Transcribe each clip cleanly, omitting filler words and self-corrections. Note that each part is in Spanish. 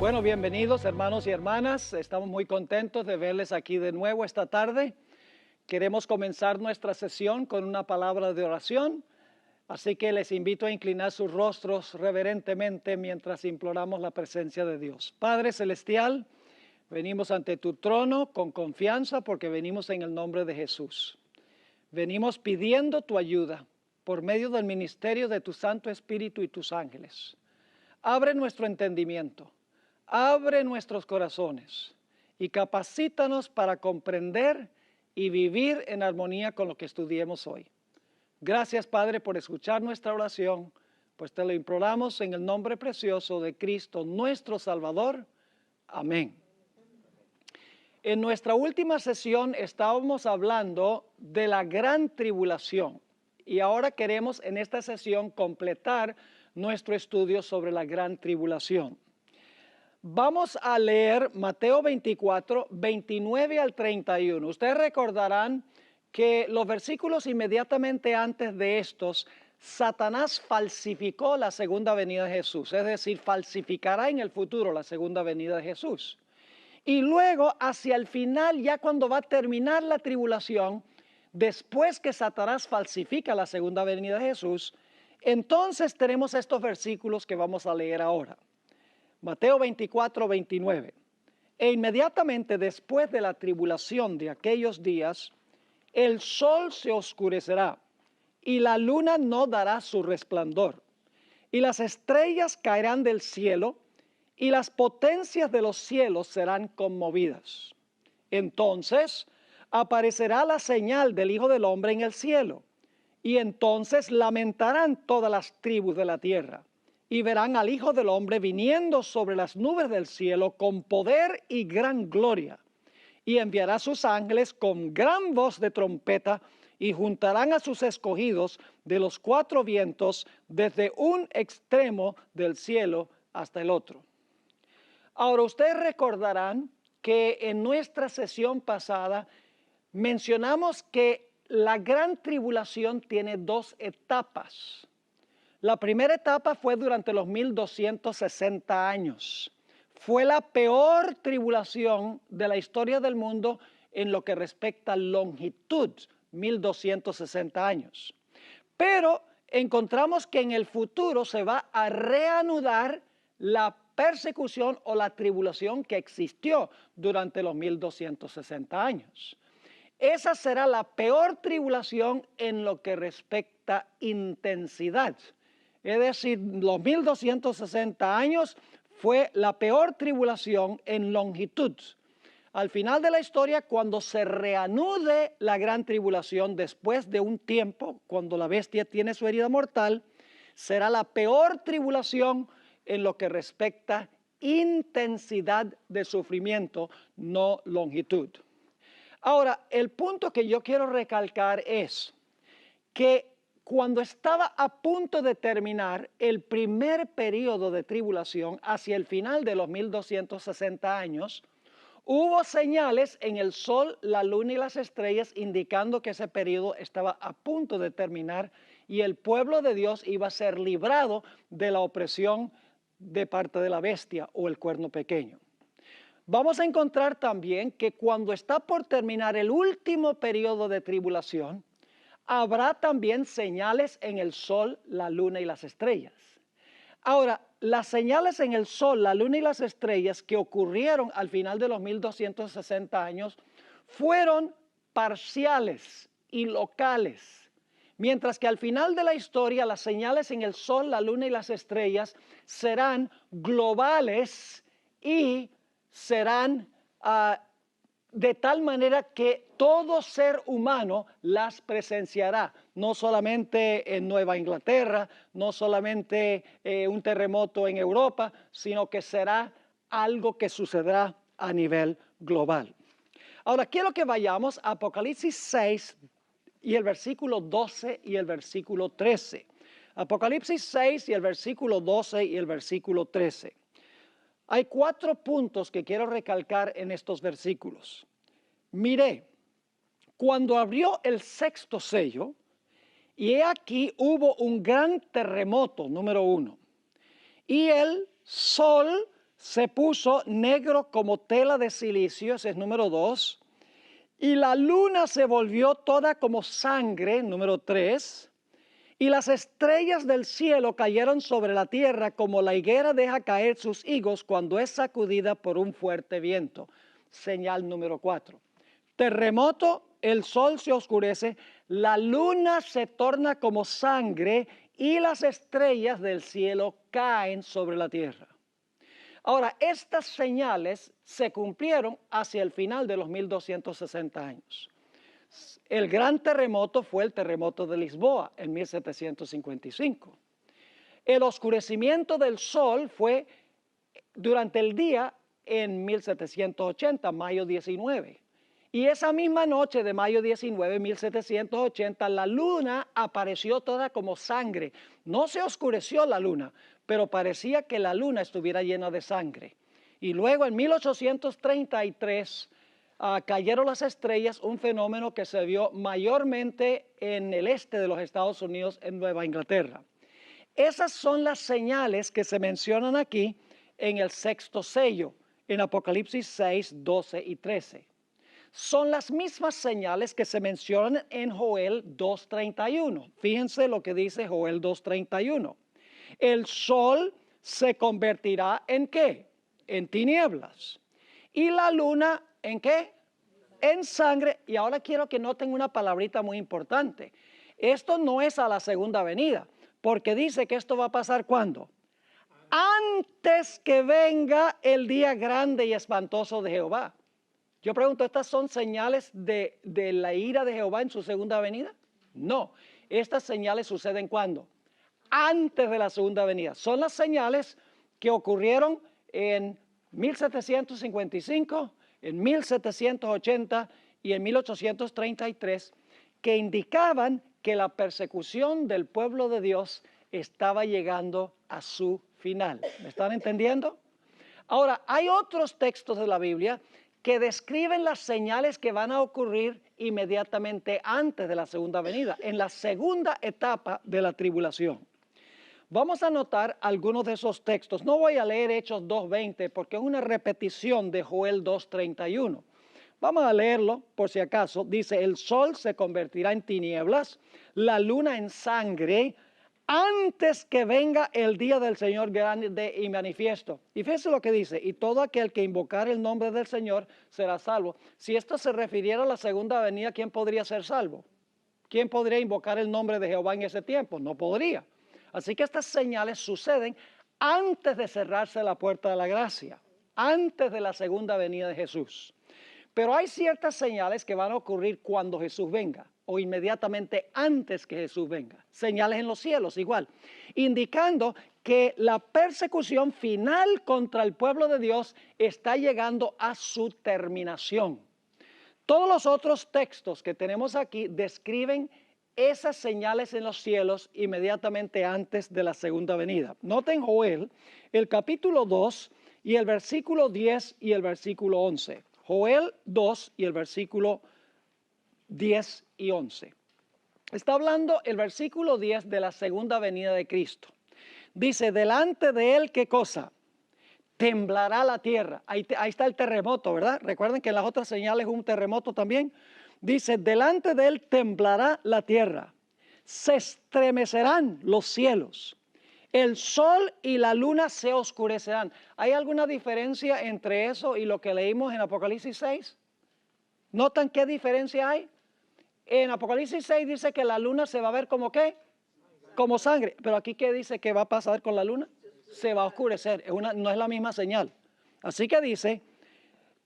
Bueno, bienvenidos hermanos y hermanas. Estamos muy contentos de verles aquí de nuevo esta tarde. Queremos comenzar nuestra sesión con una palabra de oración, así que les invito a inclinar sus rostros reverentemente mientras imploramos la presencia de Dios. Padre Celestial, venimos ante tu trono con confianza porque venimos en el nombre de Jesús. Venimos pidiendo tu ayuda por medio del ministerio de tu Santo Espíritu y tus ángeles. Abre nuestro entendimiento. Abre nuestros corazones y capacítanos para comprender y vivir en armonía con lo que estudiemos hoy. Gracias, Padre, por escuchar nuestra oración, pues te lo imploramos en el nombre precioso de Cristo, nuestro Salvador. Amén. En nuestra última sesión estábamos hablando de la gran tribulación y ahora queremos en esta sesión completar nuestro estudio sobre la gran tribulación. Vamos a leer Mateo 24, 29 al 31. Ustedes recordarán que los versículos inmediatamente antes de estos, Satanás falsificó la segunda venida de Jesús, es decir, falsificará en el futuro la segunda venida de Jesús. Y luego, hacia el final, ya cuando va a terminar la tribulación, después que Satanás falsifica la segunda venida de Jesús, entonces tenemos estos versículos que vamos a leer ahora. Mateo 24, 29. E inmediatamente después de la tribulación de aquellos días, el sol se oscurecerá y la luna no dará su resplandor, y las estrellas caerán del cielo y las potencias de los cielos serán conmovidas. Entonces aparecerá la señal del Hijo del Hombre en el cielo, y entonces lamentarán todas las tribus de la tierra. Y verán al Hijo del Hombre viniendo sobre las nubes del cielo con poder y gran gloria. Y enviará a sus ángeles con gran voz de trompeta y juntarán a sus escogidos de los cuatro vientos desde un extremo del cielo hasta el otro. Ahora ustedes recordarán que en nuestra sesión pasada mencionamos que la gran tribulación tiene dos etapas. La primera etapa fue durante los 1260 años. Fue la peor tribulación de la historia del mundo en lo que respecta a longitud, 1260 años. Pero encontramos que en el futuro se va a reanudar la persecución o la tribulación que existió durante los 1260 años. Esa será la peor tribulación en lo que respecta a intensidad. Es decir, los 1260 años fue la peor tribulación en longitud. Al final de la historia, cuando se reanude la gran tribulación después de un tiempo, cuando la bestia tiene su herida mortal, será la peor tribulación en lo que respecta a intensidad de sufrimiento, no longitud. Ahora, el punto que yo quiero recalcar es que cuando estaba a punto de terminar el primer periodo de tribulación, hacia el final de los 1260 años, hubo señales en el sol, la luna y las estrellas indicando que ese periodo estaba a punto de terminar y el pueblo de Dios iba a ser librado de la opresión de parte de la bestia o el cuerno pequeño. Vamos a encontrar también que cuando está por terminar el último periodo de tribulación, habrá también señales en el sol, la luna y las estrellas. Ahora, las señales en el sol, la luna y las estrellas que ocurrieron al final de los 1260 años fueron parciales y locales. Mientras que al final de la historia las señales en el sol, la luna y las estrellas serán globales y serán de tal manera que todo ser humano las presenciará, no solamente en Nueva Inglaterra, no solamente un terremoto en Europa, sino que será algo que sucederá a nivel global. Ahora quiero que vayamos a Apocalipsis 6 y el versículo 12 y el versículo 13. Apocalipsis 6 y el versículo 12 y el versículo 13. Hay 4 puntos que quiero recalcar en estos versículos. Miré, cuando abrió el sexto sello, y he aquí hubo un gran terremoto, número 1, y el sol se puso negro como tela de silicio, ese es número 2, y la luna se volvió toda como sangre, número 3, y las estrellas del cielo cayeron sobre la tierra como la higuera deja caer sus higos cuando es sacudida por un fuerte viento. Señal número 4. Terremoto, el sol se oscurece, la luna se torna como sangre y las estrellas del cielo caen sobre la tierra. Ahora, estas señales se cumplieron hacia el final de los 1260 años. El gran terremoto fue el terremoto de Lisboa en 1755. El oscurecimiento del sol fue durante el día en 1780, mayo 19. Y esa misma noche de mayo 19, 1780, la luna apareció toda como sangre. No se oscureció la luna, pero parecía que la luna estuviera llena de sangre. Y luego en 1833 cayeron las estrellas, un fenómeno que se vio mayormente en el este de los Estados Unidos, en Nueva Inglaterra. Esas son las señales que se mencionan aquí en el sexto sello, en Apocalipsis 6, 12 y 13. Son las mismas señales que se mencionan en Joel 2:31. Fíjense lo que dice Joel 2:31. El sol se convertirá ¿en qué? En tinieblas. Y la luna ¿en qué? En sangre. Y ahora quiero que noten una palabrita muy importante. Esto no es a la segunda venida, porque dice que esto va a pasar ¿cuándo? Antes que venga el día grande y espantoso de Jehová. Yo pregunto, ¿estas son señales de la ira de Jehová en su segunda venida? No, estas señales suceden ¿cuándo? Antes de la segunda venida. Son las señales que ocurrieron en 1755, en 1780 y en 1833, que indicaban que la persecución del pueblo de Dios estaba llegando a su final. ¿Me están entendiendo? Ahora, hay otros textos de la Biblia que describen las señales que van a ocurrir inmediatamente antes de la segunda venida, en la segunda etapa de la tribulación. Vamos a notar algunos de esos textos. No voy a leer Hechos 2:20 porque es una repetición de Joel 2:31. Vamos a leerlo por si acaso. Dice, el sol se convertirá en tinieblas, la luna en sangre, antes que venga el día del Señor grande y manifiesto. Y fíjense lo que dice, y todo aquel que invocar el nombre del Señor será salvo. Si esto se refiriera a la segunda venida, ¿quién podría ser salvo? ¿Quién podría invocar el nombre de Jehová en ese tiempo? No podría. Así que estas señales suceden antes de cerrarse la puerta de la gracia, antes de la segunda venida de Jesús. Pero hay ciertas señales que van a ocurrir cuando Jesús venga o inmediatamente antes que Jesús venga. Señales en los cielos igual, indicando que la persecución final contra el pueblo de Dios está llegando a su terminación. Todos los otros textos que tenemos aquí describen esas señales en los cielos inmediatamente antes de la segunda venida. Noten Joel, el capítulo 2 y el versículo 10 y el versículo 11. Joel 2 y el versículo 10 y 11. Está hablando el versículo 10 de la segunda venida de Cristo. Dice, delante de él, ¿qué cosa? Temblará la tierra. Ahí está el terremoto, ¿verdad? Recuerden que en las otras señales un terremoto también. Dice, delante de él temblará la tierra. Se estremecerán los cielos. El sol y la luna se oscurecerán. ¿Hay alguna diferencia entre eso y lo que leímos en Apocalipsis 6? ¿Notan qué diferencia hay? En Apocalipsis 6 dice que la luna se va a ver como ¿qué? Como sangre. Pero aquí ¿qué dice que va a pasar con la luna? Se va a oscurecer. No es la misma señal. Así que dice,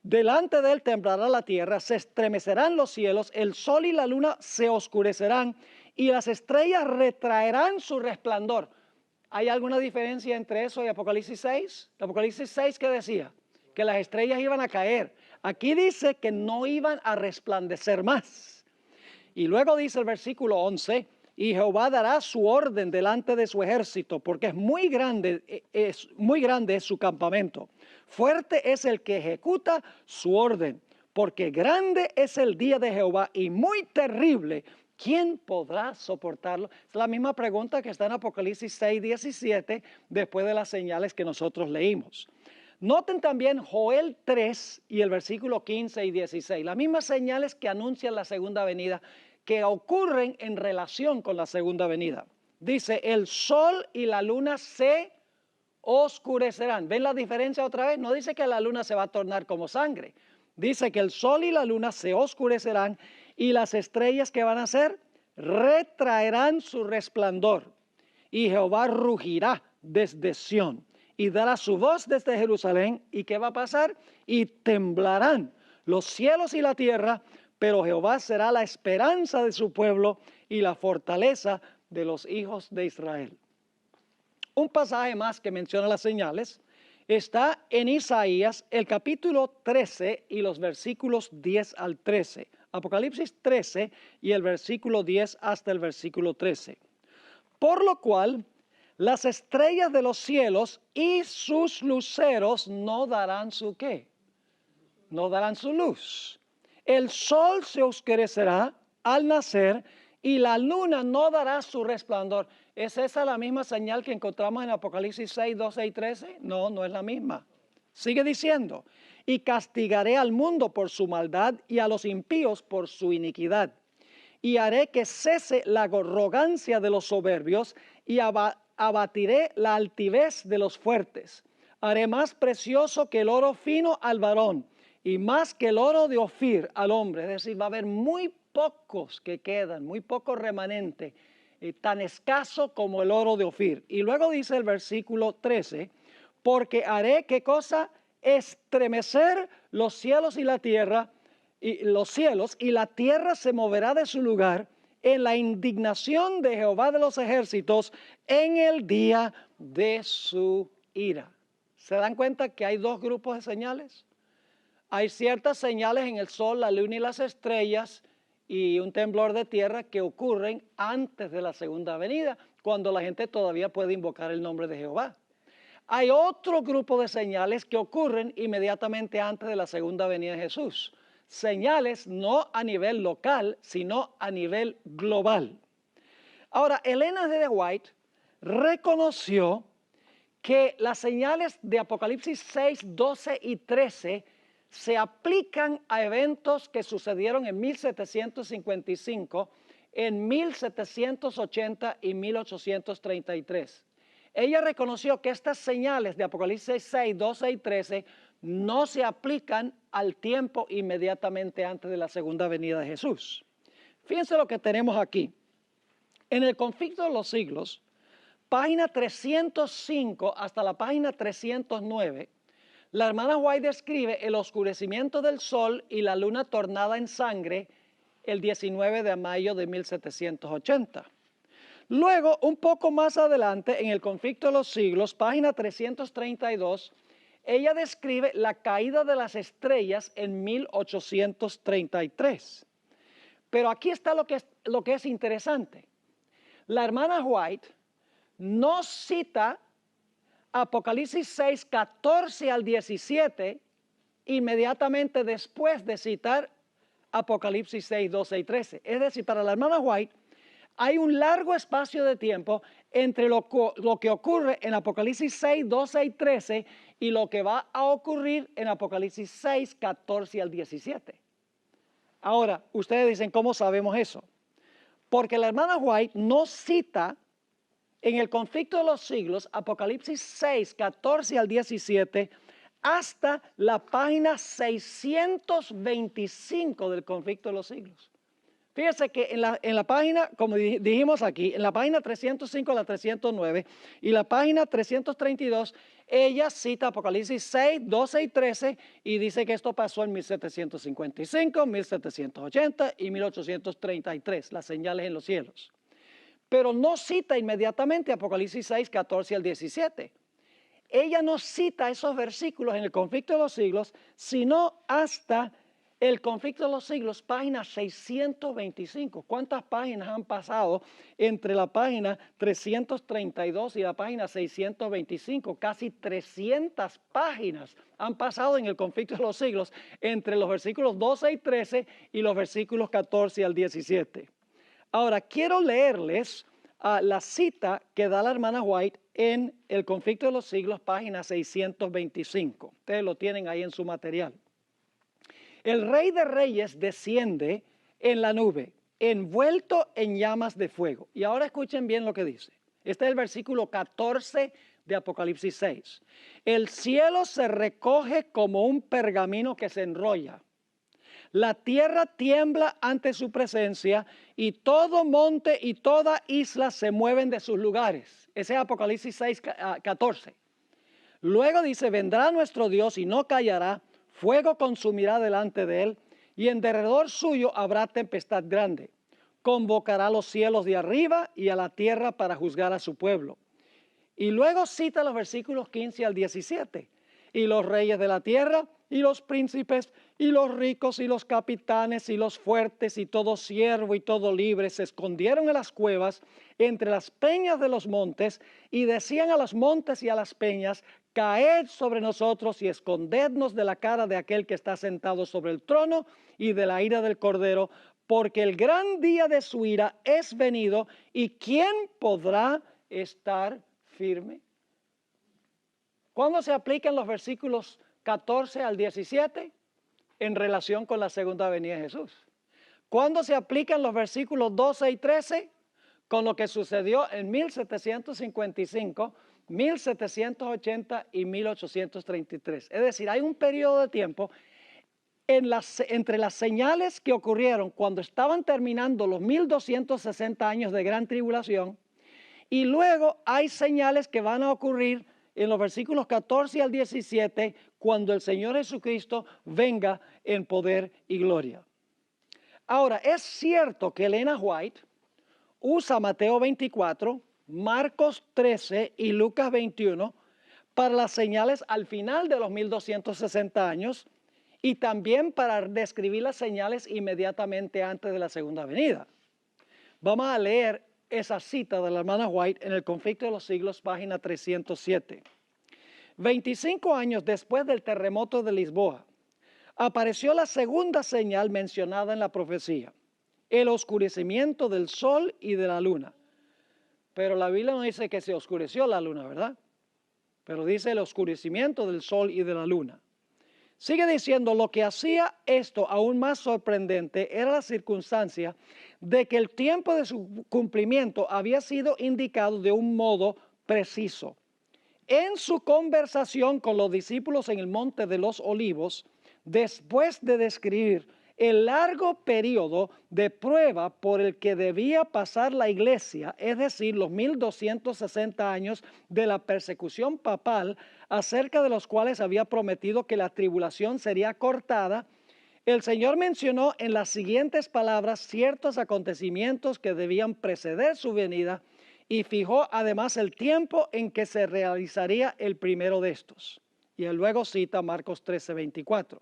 delante de él temblará la tierra, se estremecerán los cielos, el sol y la luna se oscurecerán y las estrellas retraerán su resplandor. ¿Hay alguna diferencia entre eso y Apocalipsis 6? Apocalipsis 6, ¿qué decía? Que las estrellas iban a caer. Aquí dice que no iban a resplandecer más. Y luego dice el versículo 11, y Jehová dará su orden delante de su ejército, porque es muy grande es su campamento. Fuerte es el que ejecuta su orden, porque grande es el día de Jehová y muy terrible. ¿Quién podrá soportarlo? Es la misma pregunta que está en Apocalipsis 6, 17, después de las señales que nosotros leímos. Noten también Joel 3 y el versículo 15 y 16. Las mismas señales que anuncian la segunda venida, que ocurren en relación con la segunda venida. Dice, el sol y la luna se oscurecerán. ¿Ven la diferencia otra vez? No dice que la luna se va a tornar como sangre. Dice que el sol y la luna se oscurecerán y las estrellas que van a hacer retraerán su resplandor. Y Jehová rugirá desde Sión y dará su voz desde Jerusalén. ¿Y qué va a pasar? Y temblarán los cielos y la tierra, pero Jehová será la esperanza de su pueblo y la fortaleza de los hijos de Israel. Un pasaje más que menciona las señales está en Isaías, el capítulo 13 y los versículos 10 al 13. Apocalipsis 13 y el versículo 10 hasta el versículo 13. Por lo cual, las estrellas de los cielos y sus luceros no darán su ¿qué? No darán su luz. El sol se oscurecerá al nacer y la luna no dará su resplandor. ¿Es esa la misma señal que encontramos en Apocalipsis 6, 12 y 13? No, no es la misma. Sigue diciendo, y castigaré al mundo por su maldad y a los impíos por su iniquidad. Y haré que cese la arrogancia de los soberbios y abatiré la altivez de los fuertes. Haré más precioso que el oro fino al varón y más que el oro de Ofir al hombre. Es decir, va a haber muy pocos que quedan, muy poco remanente, tan escaso como el oro de Ofir. Y luego dice el versículo 13, porque haré ¿qué cosa? Estremecer los cielos y la tierra, y los cielos y la tierra se moverá de su lugar en la indignación de Jehová de los ejércitos en el día de su ira. ¿Se dan cuenta que hay dos grupos de señales? Hay ciertas señales en el sol, la luna y las estrellas y un temblor de tierra que ocurren antes de la segunda venida, cuando la gente todavía puede invocar el nombre de Jehová. Hay otro grupo de señales que ocurren inmediatamente antes de la segunda venida de Jesús. Señales no a nivel local, sino a nivel global. Ahora, Elena G. White reconoció que las señales de Apocalipsis 6, 12 y 13 se aplican a eventos que sucedieron en 1755, en 1780 y 1833. Ella reconoció que estas señales de Apocalipsis 6, 12 y 13 no se aplican al tiempo inmediatamente antes de la segunda venida de Jesús. Fíjense lo que tenemos aquí. En el conflicto de los siglos, página 305 hasta la página 309, la hermana White describe el oscurecimiento del sol y la luna tornada en sangre el 19 de mayo de 1780. Luego, un poco más adelante, en el conflicto de los siglos, página 332, ella describe la caída de las estrellas en 1833. Pero aquí está lo que es interesante. La hermana White no cita Apocalipsis 6, 14 al 17 inmediatamente después de citar Apocalipsis 6, 12 y 13. Es decir, para la hermana White hay un largo espacio de tiempo entre lo que ocurre en Apocalipsis 6, 12 y 13 y lo que va a ocurrir en Apocalipsis 6, 14 al 17. Ahora, ustedes dicen, ¿cómo sabemos eso? Porque la hermana White no cita en el conflicto de los siglos, Apocalipsis 6, 14 al 17, hasta la página 625 del conflicto de los siglos. Fíjense que en la página, como dijimos aquí, en la página 305 a la 309 y la página 332, ella cita Apocalipsis 6, 12 y 13 y dice que esto pasó en 1755, 1780 y 1833, las señales en los cielos. Pero no cita inmediatamente Apocalipsis 6, 14 al 17. Ella no cita esos versículos en el conflicto de los siglos, sino hasta el conflicto de los siglos, página 625. ¿Cuántas páginas han pasado entre la página 332 y la página 625? Casi 300 páginas han pasado en el conflicto de los siglos entre los versículos 12 y 13 y los versículos 14 al 17. Ahora, quiero leerles la cita que da la hermana White en El conflicto de los siglos, página 625. Ustedes lo tienen ahí en su material. El Rey de Reyes desciende en la nube, envuelto en llamas de fuego. Y ahora escuchen bien lo que dice. Este es el versículo 14 de Apocalipsis 6. El cielo se recoge como un pergamino que se enrolla. La tierra tiembla ante su presencia y todo monte y toda isla se mueven de sus lugares. Ese es Apocalipsis 6, 14. Luego dice, vendrá nuestro Dios y no callará, fuego consumirá delante de él y en derredor suyo habrá tempestad grande. Convocará a los cielos de arriba y a la tierra para juzgar a su pueblo. Y luego cita los versículos 15 al 17. Y los reyes de la tierra, y los príncipes, y los ricos, y los capitanes, y los fuertes, y todo siervo, y todo libre, se escondieron en las cuevas, entre las peñas de los montes, y decían a los montes y a las peñas, caed sobre nosotros, y escondednos de la cara de aquel que está sentado sobre el trono, y de la ira del Cordero, porque el gran día de su ira es venido, y ¿quién podrá estar firme? ¿Cuándo se aplican los versículos 14 al 17? En relación con la segunda venida de Jesús. ¿Cuándo se aplican los versículos 12 y 13? Con lo que sucedió en 1755, 1780 y 1833. Es decir, hay un periodo de tiempo entre las señales que ocurrieron cuando estaban terminando los 1260 años de gran tribulación y luego hay señales que van a ocurrir en los versículos 14 al 17 cuando el Señor Jesucristo venga en poder y gloria. Ahora, es cierto que Elena White usa Mateo 24, Marcos 13 y Lucas 21 para las señales al final de los 1260 años y también para describir las señales inmediatamente antes de la segunda venida. Vamos a leer esa cita de la hermana White en El conflicto de los siglos, página 307. 25 años después del terremoto de Lisboa, apareció la segunda señal mencionada en la profecía, el oscurecimiento del sol y de la luna. Pero la Biblia no dice que se oscureció la luna, ¿verdad? Pero dice el oscurecimiento del sol y de la luna. Sigue diciendo, lo que hacía esto aún más sorprendente era la circunstancia de que el tiempo de su cumplimiento había sido indicado de un modo preciso. En su conversación con los discípulos en el Monte de los Olivos, después de describir el largo periodo de prueba por el que debía pasar la iglesia, es decir, los 1260 años de la persecución papal, acerca de los cuales había prometido que la tribulación sería cortada, el Señor mencionó en las siguientes palabras ciertos acontecimientos que debían preceder su venida y fijó además el tiempo en que se realizaría el primero de estos. Y él luego cita Marcos 13:24.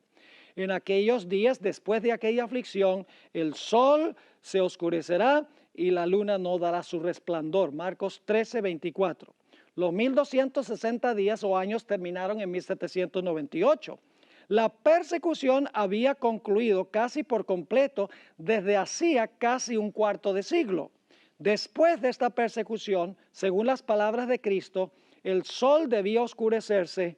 En aquellos días, después de aquella aflicción, el sol se oscurecerá y la luna no dará su resplandor. Marcos 13:24. Los 1260 días o años terminaron en 1798. La persecución había concluido casi por completo desde hacía casi un cuarto de siglo. Después de esta persecución, según las palabras de Cristo, el sol debía oscurecerse.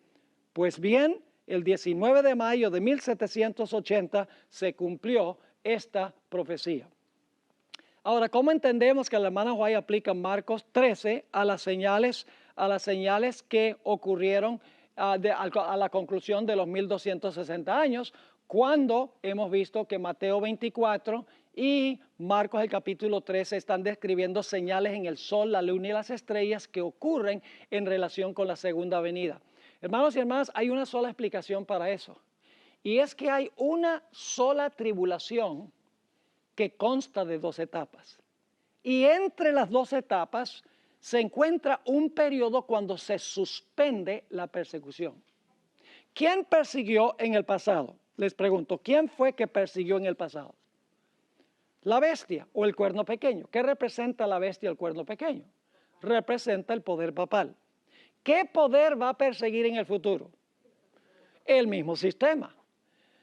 Pues bien, el 19 de mayo de 1780 se cumplió esta profecía. Ahora, ¿cómo entendemos que la hermana White aplica Marcos 13 a las señales que ocurrieron a la conclusión de los 1260 años, cuando hemos visto que Mateo 24 y Marcos el capítulo 13 están describiendo señales en el sol, la luna y las estrellas que ocurren en relación con la segunda venida? Hermanos y hermanas, hay una sola explicación para eso. Y es que hay una sola tribulación que consta de 2 etapas. Y entre las 2 etapas se encuentra un periodo cuando se suspende la persecución. ¿Quién persiguió en el pasado? Les pregunto, ¿quién fue que persiguió en el pasado? La bestia o el cuerno pequeño. ¿Qué representa la bestia o el cuerno pequeño? Representa el poder papal. ¿Qué poder va a perseguir en el futuro? El mismo sistema.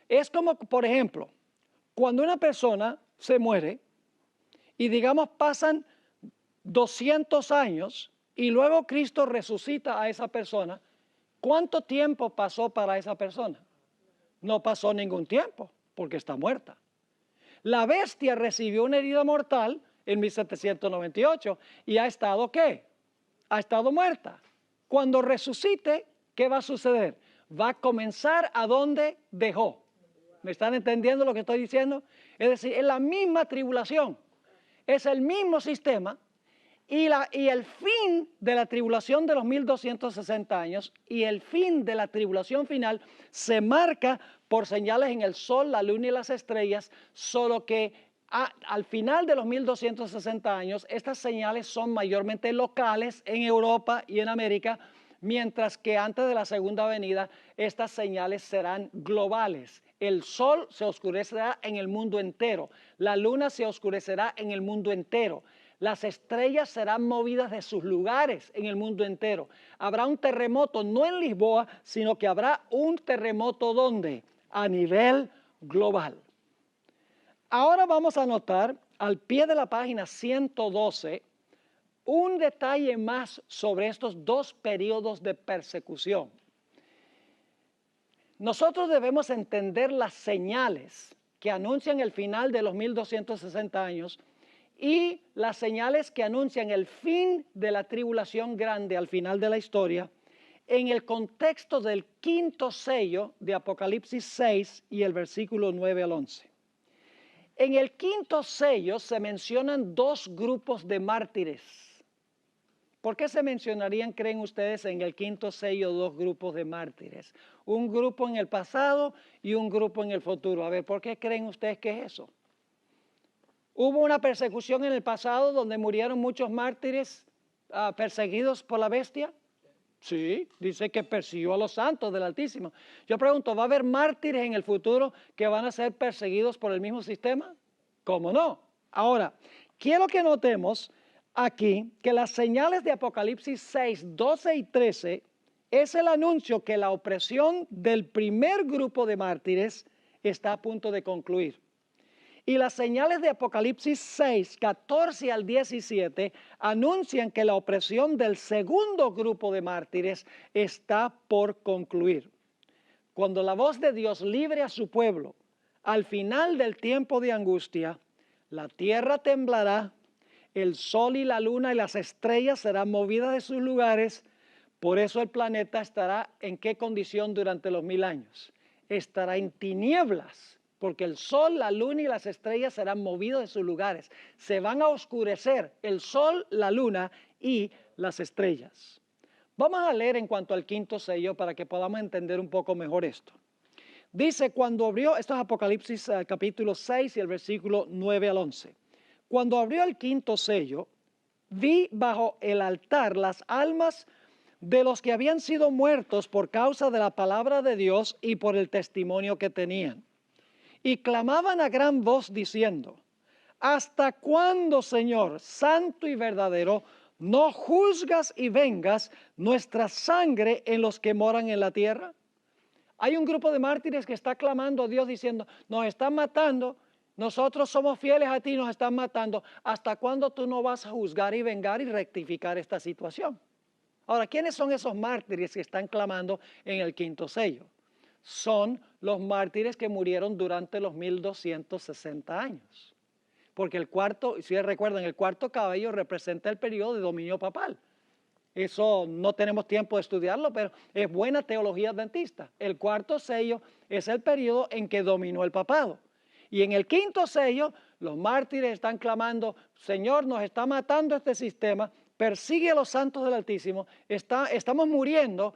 Es como, por ejemplo, cuando una persona se muere y digamos pasan 200 años y luego Cristo resucita a esa persona, ¿cuánto tiempo pasó para esa persona? No pasó ningún tiempo, porque está muerta. La bestia recibió una herida mortal en 1798 y ha estado, ¿qué? Ha estado muerta. Cuando resucite, ¿qué va a suceder? Va a comenzar a donde dejó. ¿Me están entendiendo lo que estoy diciendo? Es decir, es la misma tribulación, es el mismo sistema y el fin de la tribulación de los 1260 años y el fin de la tribulación final se marca por señales en el sol, la luna y las estrellas, solo que al final de los 1260 años estas señales son mayormente locales en Europa y en América, mientras que antes de la segunda venida estas señales serán globales. El sol se oscurecerá en el mundo entero, la luna se oscurecerá en el mundo entero, las estrellas serán movidas de sus lugares en el mundo entero. Habrá un terremoto, no en Lisboa, sino que habrá un terremoto ¿dónde? A nivel global. Ahora vamos a notar al pie de la página 112 un detalle más sobre estos dos periodos de persecución. Nosotros debemos entender las señales que anuncian el final de los 1260 años y las señales que anuncian el fin de la tribulación grande al final de la historia en el contexto del quinto sello de Apocalipsis 6 y el versículo 9 al 11. En el quinto sello se mencionan dos grupos de mártires. ¿Por qué se mencionarían, creen ustedes, en el quinto sello dos grupos de mártires? Un grupo en el pasado y un grupo en el futuro. A ver, ¿por qué creen ustedes que es eso? ¿Hubo una persecución en el pasado donde murieron muchos mártires perseguidos por la bestia? Sí, dice que persiguió a los santos del Altísimo. Yo pregunto, ¿va a haber mártires en el futuro que van a ser perseguidos por el mismo sistema? ¿Cómo no? Ahora, quiero que notemos aquí que las señales de Apocalipsis 6, 12 y 13 es el anuncio que la opresión del primer grupo de mártires está a punto de concluir. Y las señales de Apocalipsis 6, 14 al 17 anuncian que la opresión del segundo grupo de mártires está por concluir. Cuando la voz de Dios libre a su pueblo, al final del tiempo de angustia, la tierra temblará, el sol y la luna y las estrellas serán movidas de sus lugares. Por eso el planeta estará en qué condición durante los 1000 años. Estará en tinieblas, porque el sol, la luna y las estrellas serán movidos de sus lugares. Se van a oscurecer el sol, la luna y las estrellas. Vamos a leer en cuanto al quinto sello para que podamos entender un poco mejor esto. Dice, cuando abrió, esto es Apocalipsis capítulo 6 y el versículo 9 al 11. Cuando abrió el quinto sello, vi bajo el altar las almas de los que habían sido muertos por causa de la palabra de Dios y por el testimonio que tenían. Y clamaban a gran voz diciendo, ¿hasta cuándo, Señor, santo y verdadero, no juzgas y vengas nuestra sangre en los que moran en la tierra? Hay un grupo de mártires que está clamando a Dios diciendo, nos están matando, nosotros somos fieles a ti, nos están matando. ¿Hasta cuándo tú no vas a juzgar y vengar y rectificar esta situación? Ahora, ¿quiénes son esos mártires que están clamando en el quinto sello? Son los mártires que murieron durante los 1260 años. Porque el cuarto, si recuerdan, el cuarto caballo representa el periodo de dominio papal. Eso no tenemos tiempo de estudiarlo, pero es buena teología adventista. El cuarto sello es el periodo en que dominó el papado. Y en el quinto sello, los mártires están clamando, Señor, nos está matando este sistema, persigue a los santos del Altísimo, estamos muriendo.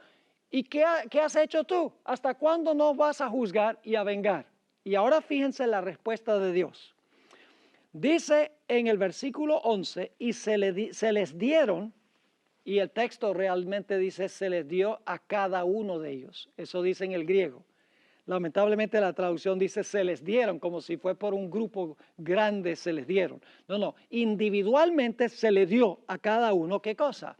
¿Y qué has hecho tú? ¿Hasta cuándo nos vas a juzgar y a vengar? Y ahora fíjense la respuesta de Dios. Dice en el versículo 11, y se les dieron, y el texto realmente dice, se les dio a cada uno de ellos. Eso dice en el griego. Lamentablemente la traducción dice se les dieron, como si fue por un grupo grande se les dieron. No, individualmente se le dio a cada uno, ¿qué cosa?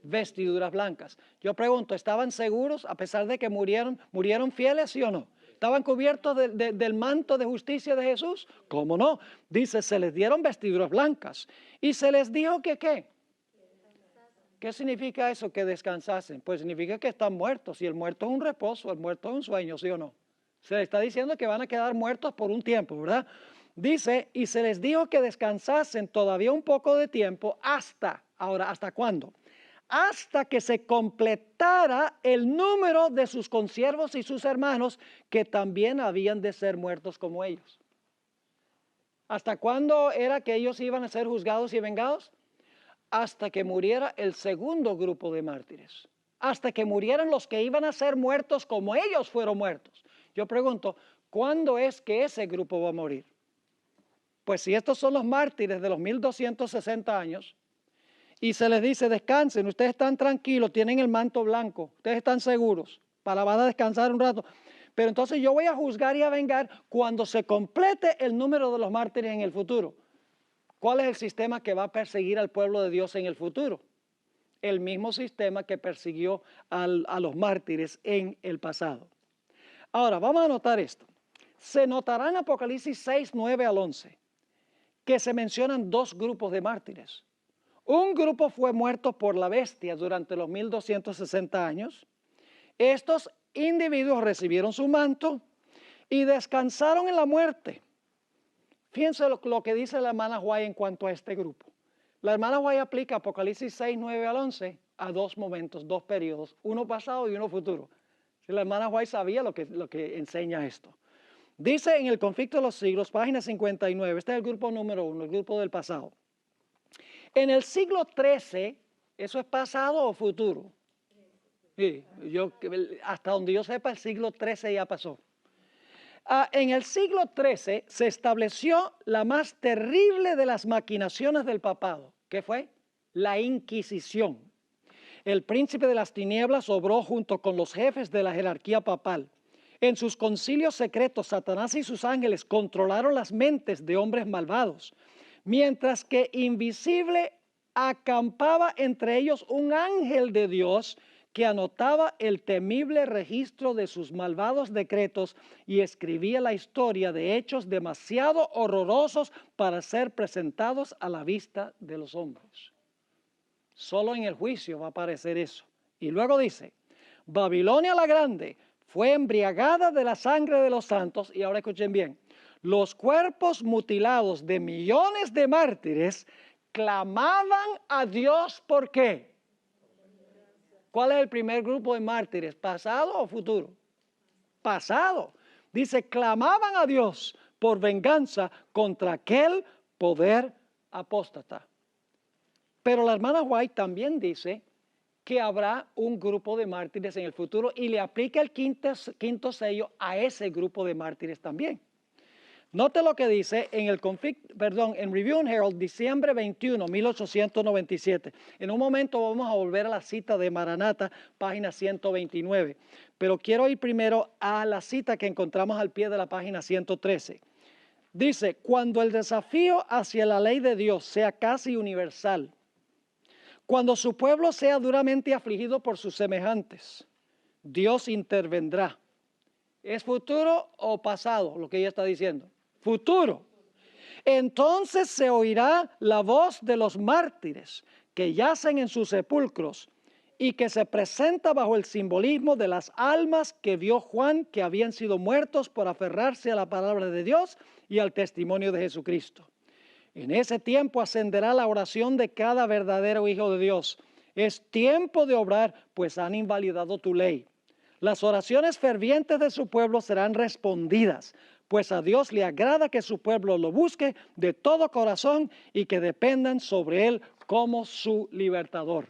Vestiduras blancas. Yo pregunto, ¿estaban seguros a pesar de que murieron fieles, sí o no? ¿Estaban cubiertos del manto de justicia de Jesús? ¿Cómo no? Dice, se les dieron vestiduras blancas. Y se les dijo que ¿qué? ¿Qué significa eso, que descansasen? Pues significa que están muertos. Y el muerto es un reposo, el muerto es un sueño, ¿sí o no? Se les está diciendo que van a quedar muertos por un tiempo, ¿verdad? Dice, y se les dijo que descansasen todavía un poco de tiempo hasta, ahora, ¿hasta cuándo? Hasta que se completara el número de sus consiervos y sus hermanos que también habían de ser muertos como ellos. ¿Hasta cuándo era que ellos iban a ser juzgados y vengados? Hasta que muriera el segundo grupo de mártires. Hasta que murieran los que iban a ser muertos como ellos fueron muertos. Yo pregunto, ¿cuándo es que ese grupo va a morir? Pues si estos son los mártires de los 1260 años, y se les dice, descansen, ustedes están tranquilos, tienen el manto blanco, ustedes están seguros, van a descansar un rato. Pero entonces yo voy a juzgar y a vengar cuando se complete el número de los mártires en el futuro. ¿Cuál es el sistema que va a perseguir al pueblo de Dios en el futuro? El mismo sistema que persiguió a los mártires en el pasado. Ahora, vamos a notar esto. Se notará en Apocalipsis 6, 9 al 11, que se mencionan dos grupos de mártires. Un grupo fue muerto por la bestia durante los 1260 años. Estos individuos recibieron su manto y descansaron en la muerte. Fíjense lo que dice la hermana White en cuanto a este grupo. La hermana White aplica Apocalipsis 6, 9 al 11 a dos momentos, dos periodos, uno pasado y uno futuro. La hermana White sabía lo que enseña esto. Dice en el conflicto de los siglos, página 59, este es el grupo número 1, el grupo del pasado. En el siglo XIII, ¿eso es pasado o futuro? Sí, hasta donde yo sepa, el siglo XIII ya pasó. En el siglo XIII se estableció la más terrible de las maquinaciones del papado. ¿Qué fue? La Inquisición. El príncipe de las tinieblas obró junto con los jefes de la jerarquía papal. En sus concilios secretos, Satanás y sus ángeles controlaron las mentes de hombres malvados, mientras que invisible acampaba entre ellos un ángel de Dios que anotaba el temible registro de sus malvados decretos y escribía la historia de hechos demasiado horrorosos para ser presentados a la vista de los hombres. Solo en el juicio va a aparecer eso. Y luego dice, Babilonia la Grande fue embriagada de la sangre de los santos, y ahora escuchen bien, los cuerpos mutilados de millones de mártires clamaban a Dios, ¿por qué? ¿Cuál es el primer grupo de mártires? ¿Pasado o futuro? Pasado. Dice, clamaban a Dios por venganza contra aquel poder apóstata. Pero la hermana White también dice que habrá un grupo de mártires en el futuro y le aplica el quinto sello a ese grupo de mártires también. Note lo que dice en Review and Herald, diciembre 21, 1897. En un momento vamos a volver a la cita de Maranata, página 129. Pero quiero ir primero a la cita que encontramos al pie de la página 113. Dice, cuando el desafío hacia la ley de Dios sea casi universal, cuando su pueblo sea duramente afligido por sus semejantes, Dios intervendrá. ¿Es futuro o pasado lo que ella está diciendo? Futuro. Entonces se oirá la voz de los mártires que yacen en sus sepulcros y que se presenta bajo el simbolismo de las almas que vio Juan que habían sido muertos por aferrarse a la palabra de Dios y al testimonio de Jesucristo. En ese tiempo ascenderá la oración de cada verdadero hijo de Dios. Es tiempo de obrar, pues han invalidado tu ley. Las oraciones fervientes de su pueblo serán respondidas, pues a Dios le agrada que su pueblo lo busque de todo corazón y que dependan sobre él como su libertador.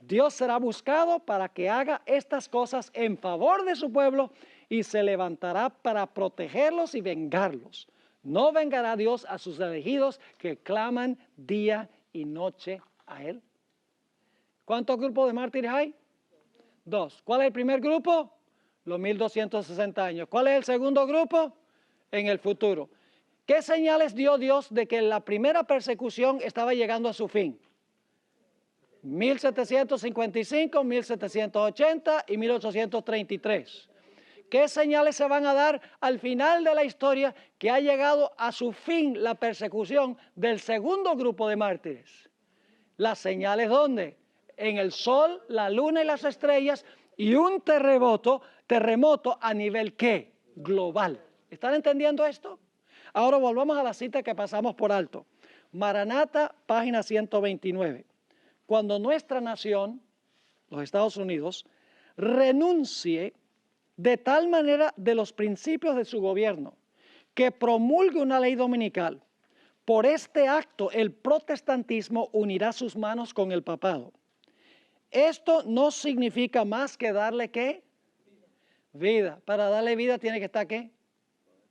Dios será buscado para que haga estas cosas en favor de su pueblo y se levantará para protegerlos y vengarlos. No vengará Dios a sus elegidos que claman día y noche a él. ¿Cuántos grupos de mártires hay? Dos. ¿Cuál es el primer grupo? Los 1260 años. ¿Cuál es el segundo grupo? En el futuro. ¿Qué señales dio Dios de que la primera persecución estaba llegando a su fin? 1755, 1780 y 1833. ¿Qué señales se van a dar al final de la historia que ha llegado a su fin la persecución del segundo grupo de mártires? Las señales, ¿dónde? En el sol, la luna y las estrellas, y un terremoto a nivel ¿qué? Global. ¿Están entendiendo esto? Ahora volvamos a la cita que pasamos por alto. Maranata, página 129. Cuando nuestra nación, los Estados Unidos, renuncie de tal manera de los principios de su gobierno que promulgue una ley dominical, por este acto el protestantismo unirá sus manos con el papado. Esto no significa más que darle ¿qué? Vida. Para darle vida tiene que estar ¿qué?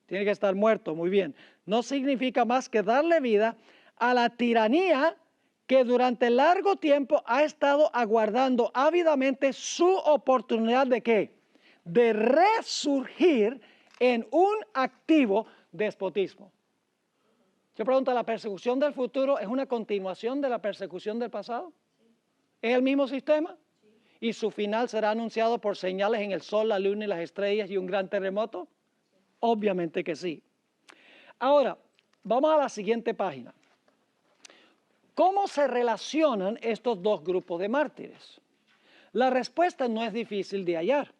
Tiene que estar muerto, muy bien. No significa más que darle vida a la tiranía que durante largo tiempo ha estado aguardando ávidamente su oportunidad de ¿qué? De resurgir en un activo despotismo. Yo pregunto, ¿la persecución del futuro es una continuación de la persecución del pasado? ¿Es el mismo sistema? ¿Y su final será anunciado por señales en el sol, la luna y las estrellas y un gran terremoto? Obviamente que sí. Ahora, vamos a la siguiente página. ¿Cómo se relacionan estos dos grupos de mártires? La respuesta no es difícil de hallar.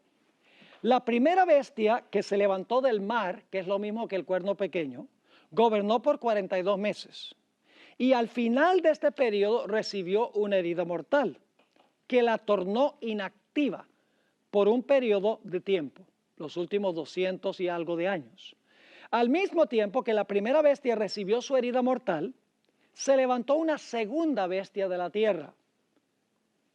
La primera bestia que se levantó del mar, que es lo mismo que el cuerno pequeño, gobernó por 42 meses. Y al final de este periodo recibió una herida mortal que la tornó inactiva por un periodo de tiempo, los últimos 200 y algo de años. Al mismo tiempo que la primera bestia recibió su herida mortal, se levantó una segunda bestia de la tierra.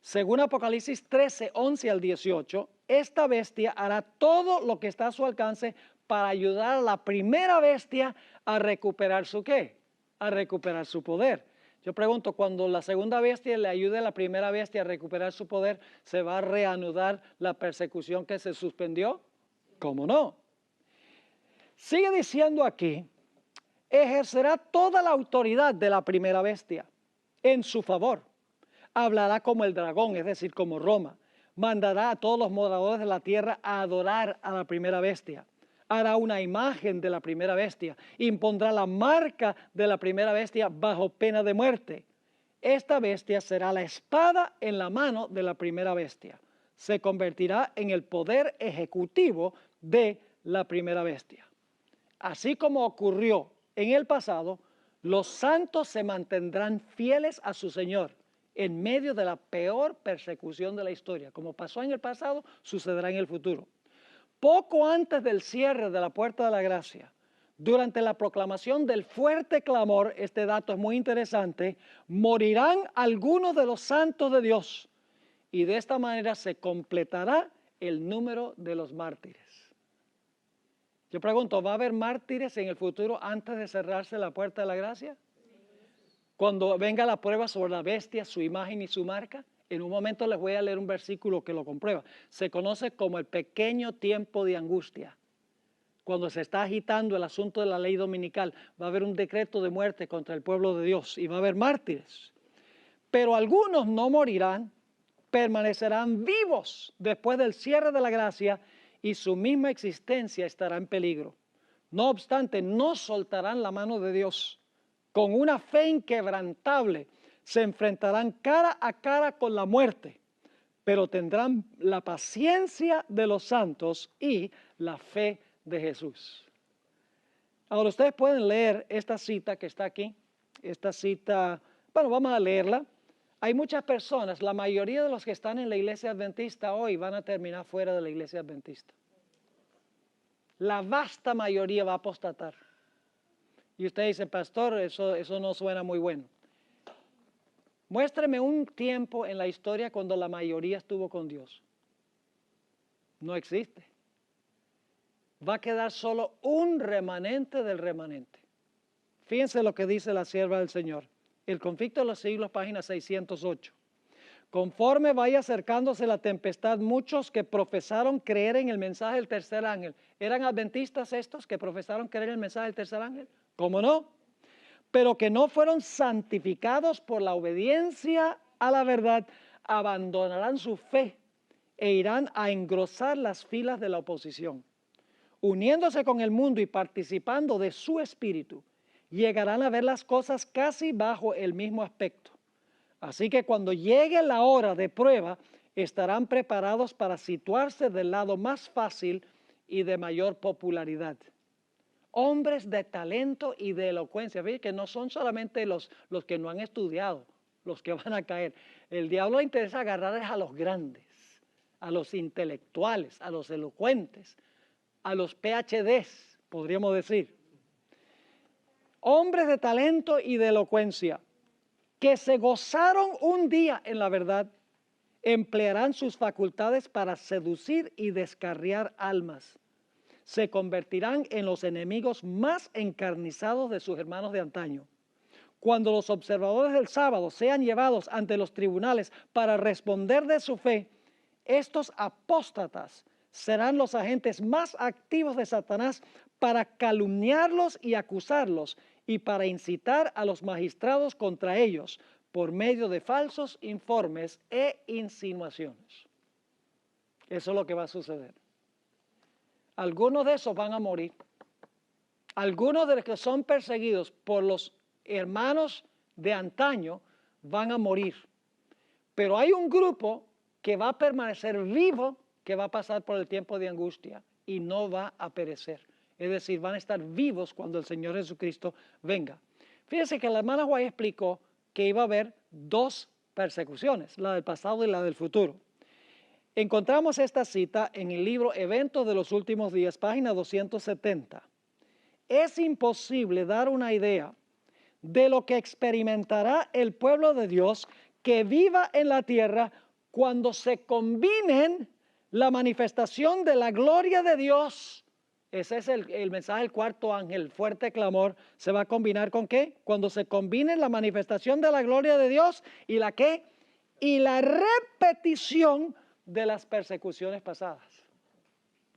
Según Apocalipsis 13, 11 al 18, esta bestia hará todo lo que está a su alcance para ayudar a la primera bestia a recuperar su ¿qué? A recuperar su poder. Yo pregunto, cuando la segunda bestia le ayude a la primera bestia a recuperar su poder, ¿se va a reanudar la persecución que se suspendió? ¿Cómo no? Sigue diciendo aquí, ejercerá toda la autoridad de la primera bestia en su favor. Hablará como el dragón, es decir, como Roma. Mandará a todos los moradores de la tierra a adorar a la primera bestia. Hará una imagen de la primera bestia. Impondrá la marca de la primera bestia bajo pena de muerte. Esta bestia será la espada en la mano de la primera bestia. Se convertirá en el poder ejecutivo de la primera bestia. Así como ocurrió en el pasado, los santos se mantendrán fieles a su Señor en medio de la peor persecución de la historia. Como pasó en el pasado, sucederá en el futuro. Poco antes del cierre de la puerta de la gracia, durante la proclamación del fuerte clamor, este dato es muy interesante, morirán algunos de los santos de Dios y de esta manera se completará el número de los mártires. Yo pregunto, ¿va a haber mártires en el futuro antes de cerrarse la puerta de la gracia? Cuando venga la prueba sobre la bestia, su imagen y su marca, en un momento les voy a leer un versículo que lo comprueba. Se conoce como el pequeño tiempo de angustia. Cuando se está agitando el asunto de la ley dominical, va a haber un decreto de muerte contra el pueblo de Dios y va a haber mártires. Pero algunos no morirán, permanecerán vivos después del cierre de la gracia y su misma existencia estará en peligro. No obstante, no soltarán la mano de Dios. Con una fe inquebrantable se enfrentarán cara a cara con la muerte, pero tendrán la paciencia de los santos y la fe de Jesús. Ahora ustedes pueden leer esta cita que está aquí, esta cita, bueno, vamos a leerla. Hay muchas personas, la mayoría de los que están en la iglesia adventista hoy van a terminar fuera de la iglesia adventista. La vasta mayoría va a apostatar. Y usted dice, pastor, eso no suena muy bueno. Muéstreme un tiempo en la historia cuando la mayoría estuvo con Dios. No existe. Va a quedar solo un remanente del remanente. Fíjense lo que dice la sierva del Señor. El conflicto de los siglos, página 608. Conforme vaya acercándose la tempestad, muchos que profesaron creer en el mensaje del tercer ángel. ¿Eran adventistas estos que profesaron creer en el mensaje del tercer ángel? ¿Cómo no? Pero que no fueron santificados por la obediencia a la verdad, abandonarán su fe e irán a engrosar las filas de la oposición. uniéndose con el mundo y participando de su espíritu, llegarán a ver las cosas casi bajo el mismo aspecto. Así que cuando llegue la hora de prueba, estarán preparados para situarse del lado más fácil y de mayor popularidad. Hombres de talento y de elocuencia, fíjense que no son solamente los que no han estudiado, los que van a caer. El diablo le interesa agarrar a los grandes, a los intelectuales, a los elocuentes, a los PhDs, podríamos decir. Hombres de talento y de elocuencia, que se gozaron un día en la verdad, emplearán sus facultades para seducir y descarriar almas. Se convertirán en los enemigos más encarnizados de sus hermanos de antaño. Cuando los observadores del sábado sean llevados ante los tribunales para responder de su fe, estos apóstatas serán los agentes más activos de Satanás para calumniarlos y acusarlos y para incitar a los magistrados contra ellos por medio de falsos informes e insinuaciones. Eso es lo que va a suceder. Algunos de esos van a morir. Algunos de los que son perseguidos por los hermanos de antaño van a morir. Pero hay un grupo que va a permanecer vivo, que va a pasar por el tiempo de angustia y no va a perecer. Es decir, van a estar vivos cuando el Señor Jesucristo venga. Fíjense que la hermana White explicó que iba a haber dos persecuciones, la del pasado y la del futuro. Encontramos esta cita en el libro Eventos de los Últimos Días, página 270. Es imposible dar una idea de lo que experimentará el pueblo de Dios que viva en la tierra cuando se combinen la manifestación de la gloria de Dios. Ese es el mensaje del cuarto ángel, fuerte clamor. ¿Se va a combinar con qué? Cuando se combine la manifestación de la gloria de Dios y la qué? Y la repetición de las persecuciones pasadas.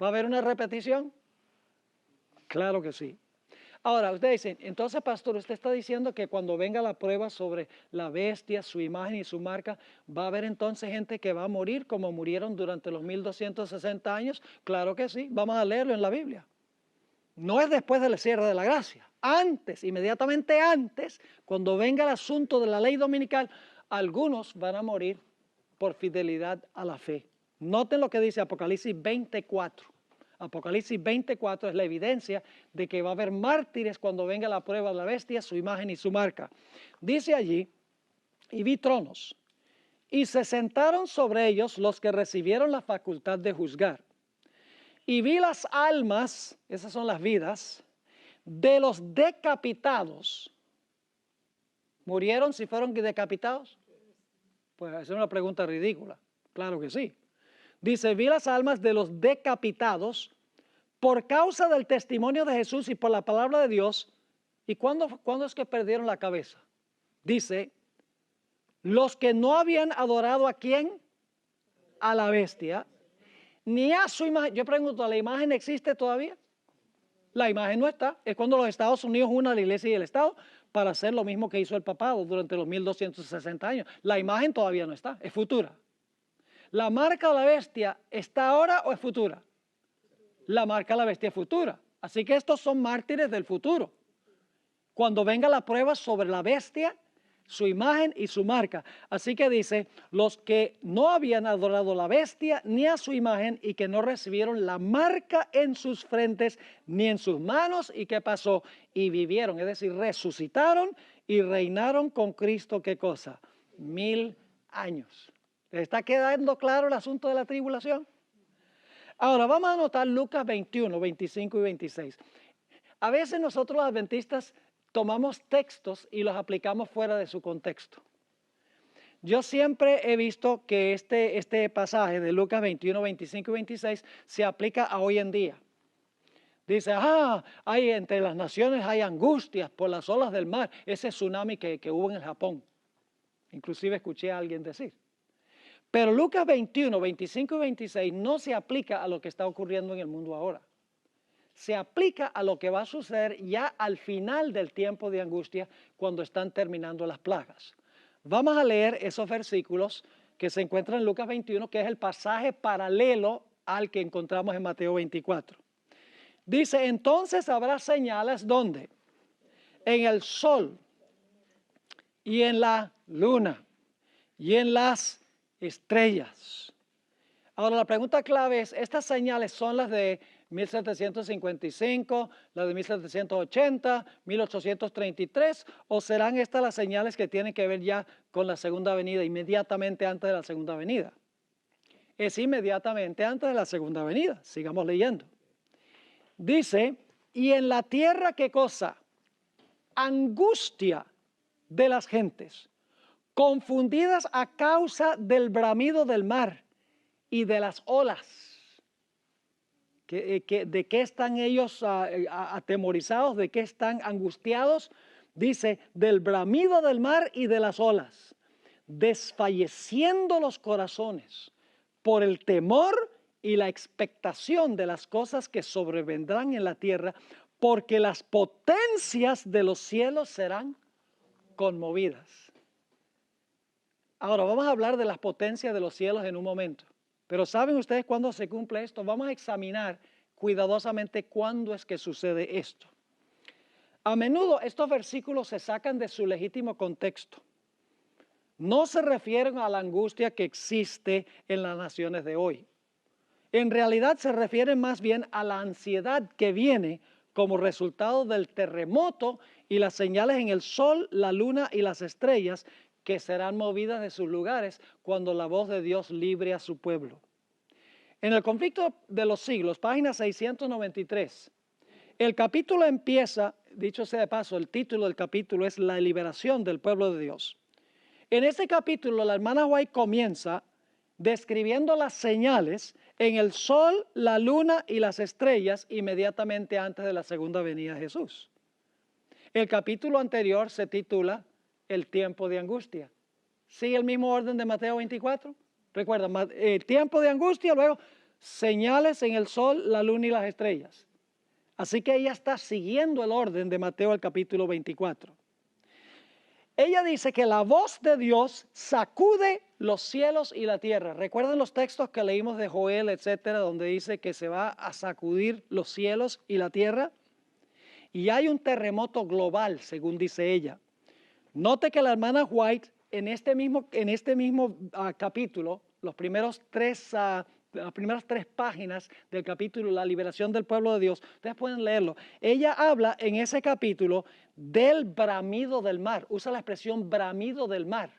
¿Va a haber una repetición? Claro que sí. Ahora, ustedes dicen, entonces, pastor, usted está diciendo que cuando venga la prueba sobre la bestia, su imagen y su marca, ¿va a haber entonces gente que va a morir como murieron durante los 1260 años? Claro que sí, vamos a leerlo en la Biblia. No es después del cierre de la gracia. Antes, inmediatamente antes, cuando venga el asunto de la ley dominical, algunos van a morir por fidelidad a la fe. Noten lo que dice Apocalipsis 24. Apocalipsis 24 es la evidencia de que va a haber mártires cuando venga la prueba de la bestia, su imagen y su marca. Dice allí, y vi tronos, y se sentaron sobre ellos los que recibieron la facultad de juzgar. Y vi las almas, esas son las vidas, de los decapitados. ¿Murieron si fueron decapitados? Pues esa es una pregunta ridícula. Claro que sí. Dice, vi las almas de los decapitados por causa del testimonio de Jesús y por la palabra de Dios. ¿Y cuándo es que perdieron la cabeza? Dice, los que no habían adorado ¿a quién? A la bestia, ni a su imagen. Yo pregunto, ¿la imagen existe todavía? La imagen no está. Es cuando los Estados Unidos unen a la iglesia y el Estado para hacer lo mismo que hizo el papado durante los 1260 años. La imagen todavía no está, es futura. ¿La marca de la bestia está ahora o es futura? La marca de la bestia es futura. Así que estos son mártires del futuro. Cuando venga la prueba sobre la bestia, su imagen y su marca. Así que dice, los que no habían adorado a la bestia ni a su imagen y que no recibieron la marca en sus frentes ni en sus manos. ¿Y qué pasó? Y vivieron, es decir, resucitaron y reinaron con Cristo. ¿Qué cosa? 1000 años. ¿Les está quedando claro el asunto de la tribulación? Ahora vamos a anotar Lucas 21, 25 y 26. A veces nosotros los adventistas tomamos textos y los aplicamos fuera de su contexto. Yo siempre he visto que este pasaje de Lucas 21, 25 y 26 se aplica a hoy en día. Dice, hay entre las naciones hay angustias por las olas del mar. Ese tsunami que hubo en el Japón. Inclusive escuché a alguien decir. Pero Lucas 21, 25 y 26 no se aplica a lo que está ocurriendo en el mundo ahora. Se aplica a lo que va a suceder ya al final del tiempo de angustia cuando están terminando las plagas. Vamos a leer esos versículos que se encuentran en Lucas 21, que es el pasaje paralelo al que encontramos en Mateo 24. Dice, entonces habrá señales, ¿dónde? En el sol y en la luna y en las estrellas. Ahora la pregunta clave es, ¿estas señales son las de 1755, las de 1780, 1833 o serán estas las señales que tienen que ver ya con la segunda venida, inmediatamente antes de la segunda venida? Es inmediatamente antes de la segunda venida. Sigamos leyendo. Dice, y en la tierra, ¿qué cosa? Angustia de las gentes, confundidas a causa del bramido del mar y de las olas. ¿De qué están ellos atemorizados? ¿De qué están angustiados? Dice, del bramido del mar y de las olas, desfalleciendo los corazones por el temor y la expectación de las cosas que sobrevendrán en la tierra, porque las potencias de los cielos serán conmovidas. Ahora vamos a hablar de las potencias de los cielos en un momento. Pero ¿saben ustedes cuándo se cumple esto? Vamos a examinar cuidadosamente cuándo es que sucede esto. A menudo estos versículos se sacan de su legítimo contexto. No se refieren a la angustia que existe en las naciones de hoy. En realidad se refieren más bien a la ansiedad que viene como resultado del terremoto y las señales en el sol, la luna y las estrellas que serán movidas de sus lugares cuando la voz de Dios libre a su pueblo. En el conflicto de los siglos, página 693, el capítulo empieza, dicho sea de paso, el título del capítulo es La liberación del pueblo de Dios. En este capítulo, la hermana White comienza describiendo las señales en el sol, la luna y las estrellas inmediatamente antes de la segunda venida de Jesús. El capítulo anterior se titula El tiempo de angustia. ¿Sigue el mismo orden de Mateo 24? Recuerda, el tiempo de angustia, luego señales en el sol, la luna y las estrellas. Así que ella está siguiendo el orden de Mateo el capítulo 24. Ella dice que la voz de Dios sacude los cielos y la tierra. ¿Recuerdan los textos que leímos de Joel, etcétera, donde dice que se va a sacudir los cielos y la tierra? Y hay un terremoto global, según dice ella. Note que la hermana White en este mismo capítulo, las primeras tres páginas del capítulo, la liberación del pueblo de Dios, ustedes pueden leerlo. Ella habla en ese capítulo del bramido del mar, usa la expresión bramido del mar,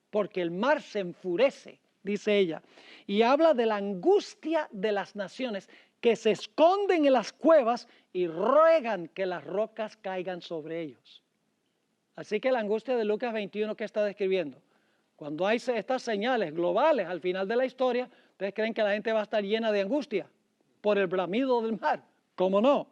porque el mar se enfurece, dice ella, y habla de la angustia de las naciones que se esconden en las cuevas y ruegan que las rocas caigan sobre ellos. Así que la angustia de Lucas 21 que está describiendo, cuando hay estas señales globales al final de la historia, ¿ustedes creen que la gente va a estar llena de angustia por el bramido del mar? ¿Cómo no?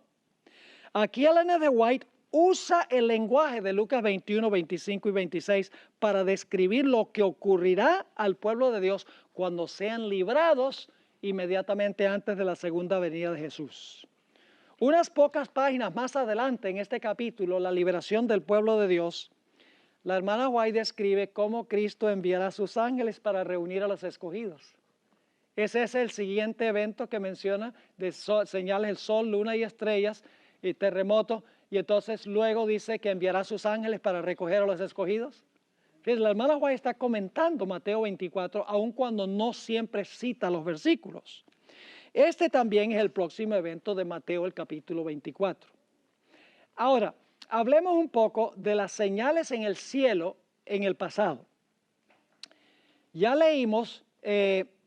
Aquí Ellen G. White usa el lenguaje de Lucas 21, 25 y 26 para describir lo que ocurrirá al pueblo de Dios cuando sean librados inmediatamente antes de la segunda venida de Jesús. Unas pocas páginas más adelante en este capítulo, la liberación del pueblo de Dios, la hermana White describe cómo Cristo enviará a sus ángeles para reunir a los escogidos. Ese es el siguiente evento que menciona de señales el sol, luna y estrellas y terremoto. Y entonces luego dice que enviará a sus ángeles para recoger a los escogidos. Fíjense, la hermana White está comentando Mateo 24, aun cuando no siempre cita los versículos. Este también es el próximo evento de Mateo, el capítulo 24. Ahora, hablemos un poco de las señales en el cielo en el pasado. Ya leímos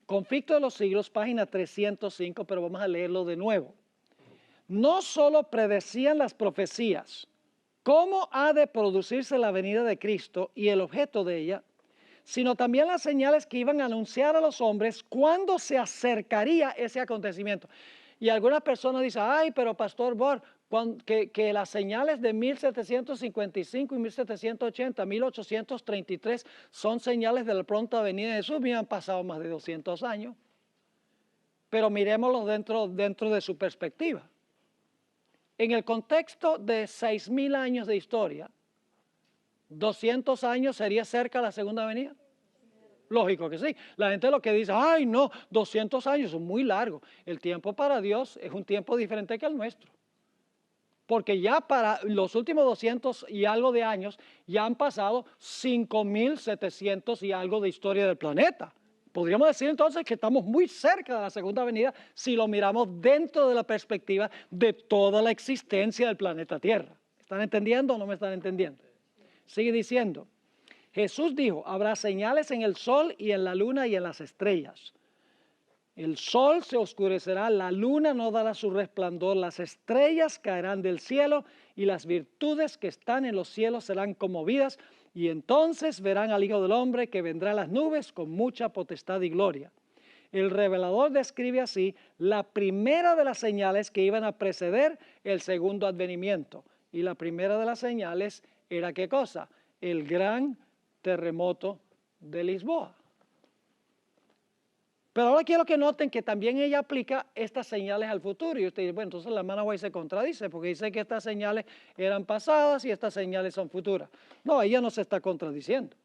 Conflicto de los siglos, página 305, pero vamos a leerlo de nuevo. No solo predecían las profecías cómo ha de producirse la venida de Cristo y el objeto de ella, sino también las señales que iban a anunciar a los hombres cuándo se acercaría ese acontecimiento. Y algunas personas dicen, ay, pero Pastor Bor, que las señales de 1755 y 1780, 1833 son señales de la pronta venida de Jesús. Me han pasado más de 200 años, pero miremoslo dentro de su perspectiva. En el contexto de 6,000 años de historia, 200 años sería cerca la segunda venida. Lógico que sí. La gente lo que dice, ay no, 200 años es muy largo. El tiempo para Dios es un tiempo diferente que el nuestro. Porque ya para los últimos 200 y algo de años ya han pasado 5.700 y algo de historia del planeta. Podríamos decir entonces que estamos muy cerca de la segunda venida si lo miramos dentro de la perspectiva de toda la existencia del planeta Tierra. ¿Están entendiendo o no me están entendiendo? Sigue diciendo, Jesús dijo, habrá señales en el sol y en la luna y en las estrellas. El sol se oscurecerá, la luna no dará su resplandor, las estrellas caerán del cielo y las virtudes que están en los cielos serán conmovidas y entonces verán al Hijo del Hombre que vendrá en las nubes con mucha potestad y gloria. El revelador describe así la primera de las señales que iban a preceder el segundo advenimiento. Y la primera de las señales era ¿qué cosa? El gran terremoto de Lisboa. Pero ahora quiero que noten que también ella aplica estas señales al futuro. Y usted dice, bueno, entonces la hermana White se contradice porque dice que estas señales eran pasadas y estas señales son futuras. No, ella no se está contradiciendo.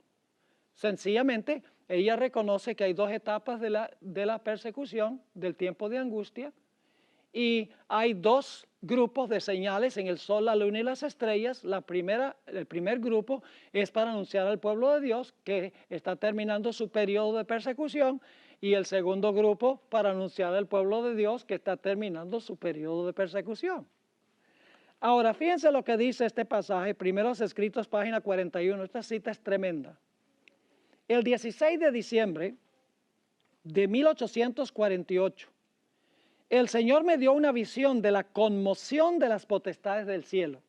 Sencillamente, ella reconoce que hay dos etapas de la persecución, del tiempo de angustia, y hay dos grupos de señales en el sol, la luna y las estrellas. El primer grupo es para anunciar al pueblo de Dios que está terminando su periodo de persecución, y el segundo grupo para anunciar al pueblo de Dios que está terminando su periodo de persecución. Ahora, fíjense lo que dice este pasaje, Primeros Escritos, página 41. Esta cita es tremenda. El 16 de diciembre de 1848, el Señor me dio una visión de la conmoción de las potestades del cielo.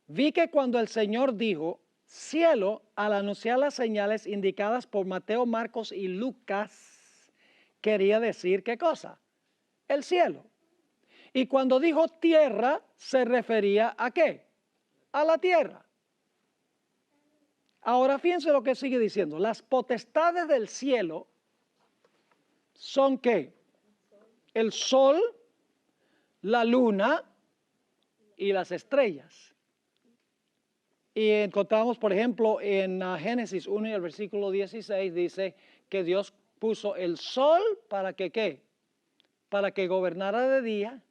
Vi que cuando el Señor dijo, cielo, al anunciar las señales indicadas por Mateo, Marcos y Lucas, quería decir ¿qué cosa? El cielo. Y cuando dijo tierra, se refería ¿a qué? A la tierra. Ahora fíjense lo que sigue diciendo. Las potestades del cielo son ¿qué? El sol, la luna y las estrellas. Y encontramos, por ejemplo, en Génesis 1 y el versículo 16 dice que Dios puso el sol para que ¿qué? Para que gobernara de día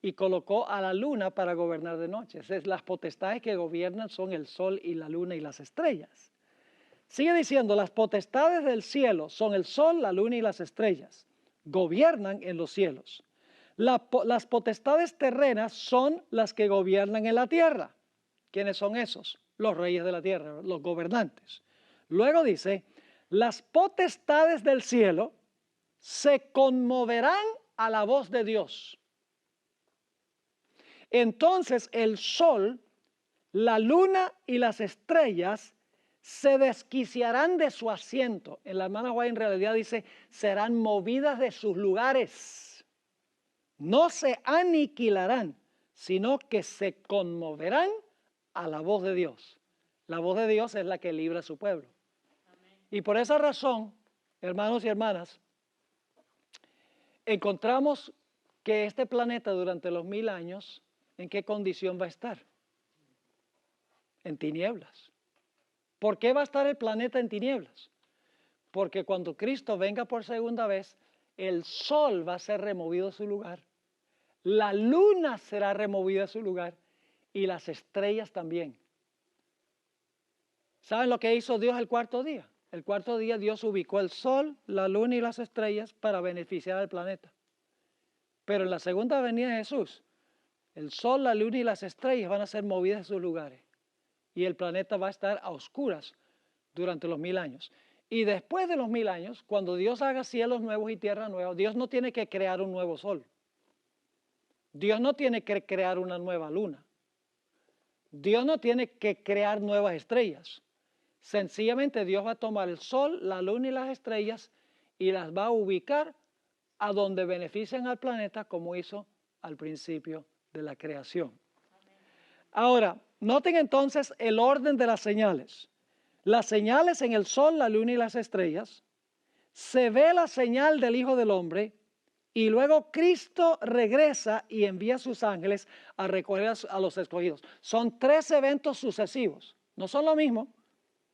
y colocó a la luna para gobernar de noche. Entonces, las potestades que gobiernan son el sol y la luna y las estrellas. Sigue diciendo, las potestades del cielo son el sol, la luna y las estrellas. Gobiernan en los cielos. Las potestades terrenas son las que gobiernan en la tierra. ¿Quiénes son esos? Los reyes de la tierra, los gobernantes. Luego dice, las potestades del cielo se conmoverán a la voz de Dios. Entonces el sol, la luna y las estrellas se desquiciarán de su asiento. En la hermana White en realidad dice, serán movidas de sus lugares. No se aniquilarán, sino que se conmoverán a la voz de Dios. La voz de Dios es la que libra a su pueblo. Amén. Y por esa razón, hermanos y hermanas, encontramos que este planeta durante los 1000 años, ¿en qué condición va a estar? En tinieblas. ¿Por qué va a estar el planeta en tinieblas? Porque cuando Cristo venga por segunda vez, el sol va a ser removido de su lugar, la luna será removida de su lugar y las estrellas también. ¿Saben lo que hizo Dios el cuarto día? El cuarto día Dios ubicó el sol, la luna y las estrellas para beneficiar al planeta. Pero en la segunda venida de Jesús, el sol, la luna y las estrellas van a ser movidas de sus lugares. Y el planeta va a estar a oscuras durante los 1000 años. Y después de los 1000 años, cuando Dios haga cielos nuevos y tierra nueva, Dios no tiene que crear un nuevo sol. Dios no tiene que crear una nueva luna. Dios no tiene que crear nuevas estrellas. Sencillamente Dios va a tomar el sol, la luna y las estrellas y las va a ubicar a donde benefician al planeta como hizo al principio de la creación. Ahora, noten entonces el orden de las señales. Las señales en el sol, la luna y las estrellas. Se ve la señal del Hijo del Hombre y luego Cristo regresa y envía a sus ángeles a recoger a los escogidos. Son 3 eventos sucesivos. No son lo mismo,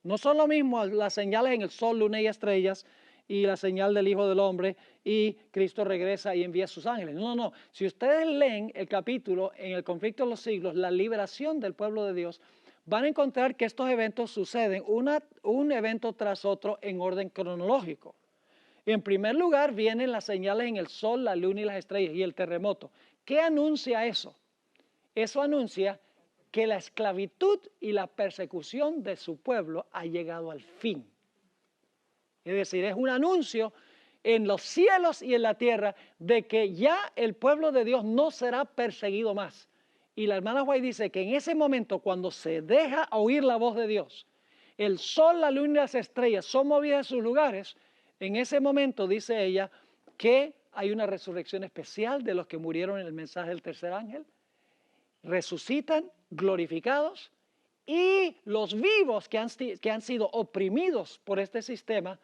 No son lo mismo las señales en el sol, luna y estrellas y la señal del Hijo del Hombre y Cristo regresa y envía a sus ángeles. No, no. Si ustedes leen el capítulo en el conflicto de los siglos, la liberación del pueblo de Dios, van a encontrar que estos eventos suceden un evento tras otro en orden cronológico. En primer lugar vienen las señales en el sol, la luna y las estrellas y el terremoto. ¿Qué anuncia eso? Eso anuncia que la esclavitud y la persecución de su pueblo ha llegado al fin. Es decir, es un anuncio en los cielos y en la tierra de que ya el pueblo de Dios no será perseguido más. Y la hermana White dice que en ese momento, cuando se deja oír la voz de Dios, el sol, la luna y las estrellas son movidas de sus lugares. En ese momento, dice ella, que hay una resurrección especial de los que murieron en el mensaje del tercer ángel. Resucitan glorificados y los vivos que han sido oprimidos por este sistema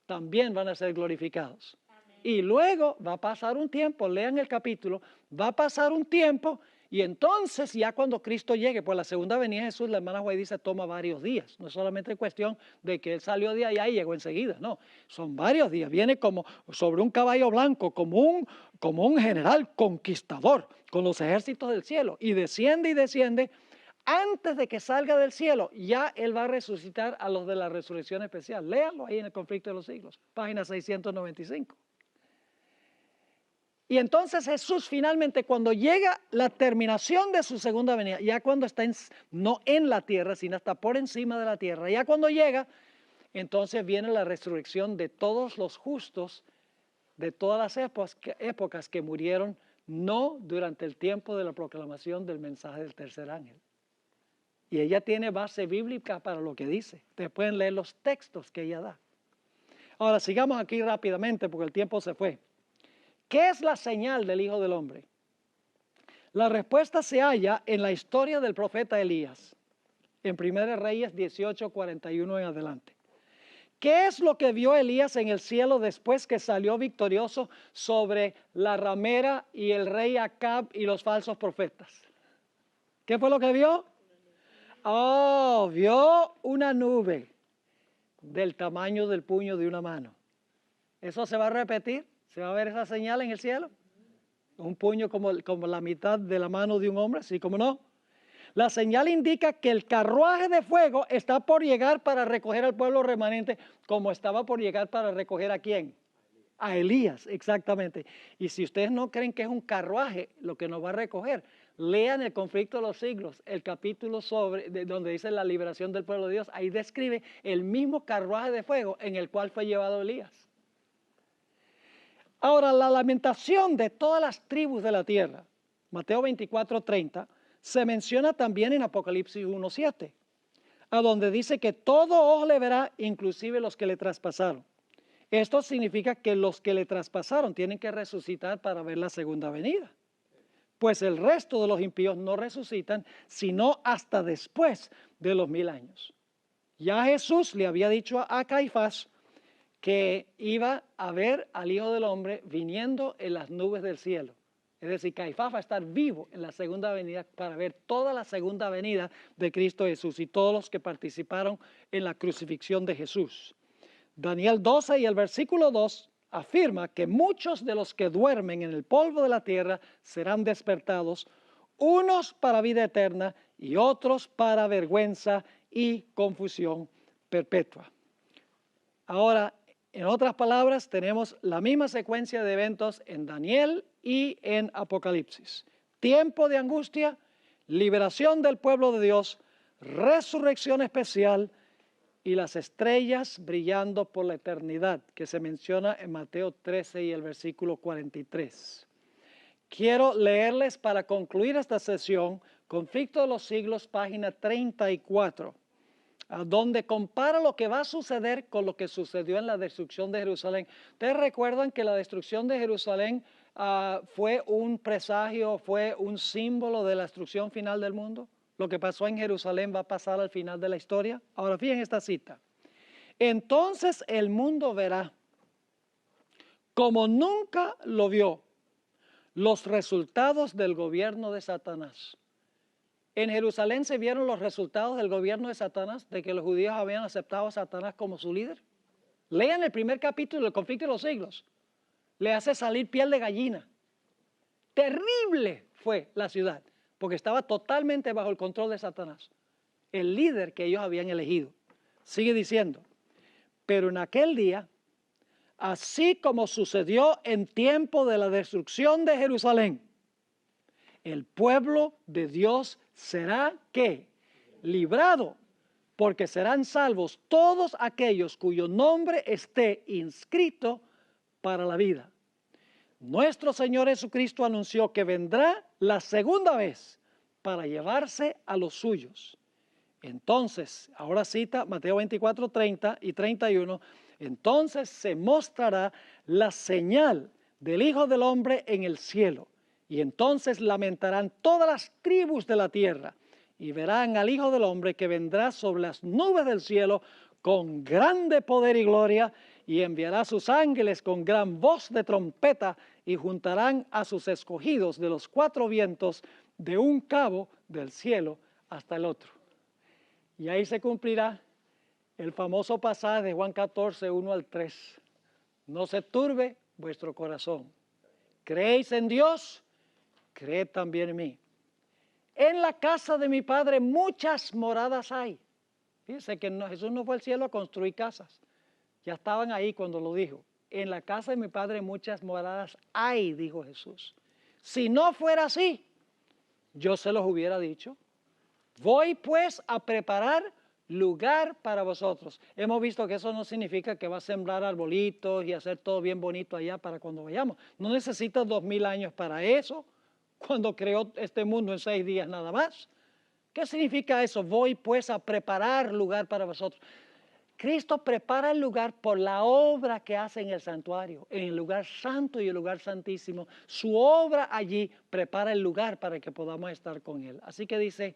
también van a ser glorificados. Amén. Y luego va a pasar un tiempo, lean el capítulo, va a pasar un tiempo y entonces ya cuando Cristo llegue, pues la segunda venida de Jesús, la hermana White dice, toma varios días. No es solamente cuestión de que Él salió de allá y llegó enseguida, no, son varios días. Viene como sobre un caballo blanco, como un general conquistador con los ejércitos del cielo y desciende. Antes de que salga del cielo, ya Él va a resucitar a los de la resurrección especial. Léanlo ahí en el conflicto de los siglos, página 695. Y entonces Jesús finalmente, cuando llega la terminación de su segunda venida, ya cuando está no en la tierra, sino hasta por encima de la tierra, ya cuando llega, entonces viene la resurrección de todos los justos de todas las épocas que murieron, no durante el tiempo de la proclamación del mensaje del tercer ángel. Y ella tiene base bíblica para lo que dice. Ustedes pueden leer los textos que ella da. Ahora, sigamos aquí rápidamente porque el tiempo se fue. ¿Qué es la señal del Hijo del Hombre? La respuesta se halla en la historia del profeta Elías, en 1 Reyes 18, 41 en adelante. ¿Qué es lo que vio Elías en el cielo después que salió victorioso sobre la ramera y el rey Acab y los falsos profetas? ¿Qué fue lo que vio? Oh, vio una nube del tamaño del puño de una mano. ¿Eso se va a repetir? ¿Se va a ver esa señal en el cielo? Un puño como la mitad de la mano de un hombre, así como no. La señal indica que el carruaje de fuego está por llegar para recoger al pueblo remanente, como estaba por llegar para recoger ¿a quién? A Elías, exactamente. Y si ustedes no creen que es un carruaje lo que nos va a recoger, lean el conflicto de los siglos, el capítulo donde dice la liberación del pueblo de Dios. Ahí describe el mismo carruaje de fuego en el cual fue llevado Elías. Ahora, la lamentación de todas las tribus de la tierra, Mateo 24:30, se menciona también en Apocalipsis 1:7, a donde dice que todo ojo le verá, inclusive los que le traspasaron. Esto significa que los que le traspasaron tienen que resucitar para ver la segunda venida. Pues el resto de los impíos no resucitan, sino hasta después de los 1000 años. Ya Jesús le había dicho a Caifás que iba a ver al Hijo del Hombre viniendo en las nubes del cielo. Es decir, Caifás va a estar vivo en la segunda venida para ver toda la segunda venida de Cristo Jesús y todos los que participaron en la crucifixión de Jesús. Daniel 12 y el versículo 2 afirma que muchos de los que duermen en el polvo de la tierra serán despertados, unos para vida eterna y otros para vergüenza y confusión perpetua. Ahora, en otras palabras, tenemos la misma secuencia de eventos en Daniel y en Apocalipsis. Tiempo de angustia, liberación del pueblo de Dios, resurrección especial y las estrellas brillando por la eternidad, que se menciona en Mateo 13 y el versículo 43. Quiero leerles para concluir esta sesión, Conflicto de los Siglos, página 34. A donde compara lo que va a suceder con lo que sucedió en la destrucción de Jerusalén. ¿Ustedes recuerdan que la destrucción de Jerusalén fue un presagio, fue un símbolo de la destrucción final del mundo? Lo que pasó en Jerusalén va a pasar al final de la historia. Ahora fíjense esta cita. Entonces el mundo verá, como nunca lo vio, los resultados del gobierno de Satanás. En Jerusalén se vieron los resultados del gobierno de Satanás, de que los judíos habían aceptado a Satanás como su líder. Lean el primer capítulo del Conflicto de los Siglos. Le hace salir piel de gallina. Terrible fue la ciudad, porque estaba totalmente bajo el control de Satanás, el líder que ellos habían elegido. Sigue diciendo, pero en aquel día, así como sucedió en tiempo de la destrucción de Jerusalén, el pueblo de Dios será, ¿qué? Librado, porque serán salvos todos aquellos cuyo nombre esté inscrito para la vida. Nuestro Señor Jesucristo anunció que vendrá la segunda vez para llevarse a los suyos. Entonces, ahora cita Mateo 24, 30 y 31, entonces se mostrará la señal del Hijo del Hombre en el cielo, y entonces lamentarán todas las tribus de la tierra, y verán al Hijo del Hombre que vendrá sobre las nubes del cielo con grande poder y gloria, y enviará a sus ángeles con gran voz de trompeta, y juntarán a sus escogidos de los cuatro vientos, de un cabo del cielo hasta el otro. Y ahí se cumplirá el famoso pasaje de Juan 14, 1 al 3. No se turbe vuestro corazón. ¿Creéis en Dios? Creed también en mí. En la casa de mi Padre muchas moradas hay. Fíjense que Jesús no fue al cielo a construir casas. Ya estaban ahí cuando lo dijo. En la casa de mi Padre muchas moradas hay, dijo Jesús. Si no fuera así, yo se los hubiera dicho. Voy pues a preparar lugar para vosotros. Hemos visto que eso no significa que va a sembrar arbolitos y hacer todo bien bonito allá para cuando vayamos. No necesitas 2000 años para eso, cuando creó este mundo en 6 días nada más. ¿Qué significa eso? Voy pues a preparar lugar para vosotros. Cristo prepara el lugar por la obra que hace en el santuario, en el lugar santo y el lugar santísimo. Su obra allí prepara el lugar para que podamos estar con Él. Así que dice,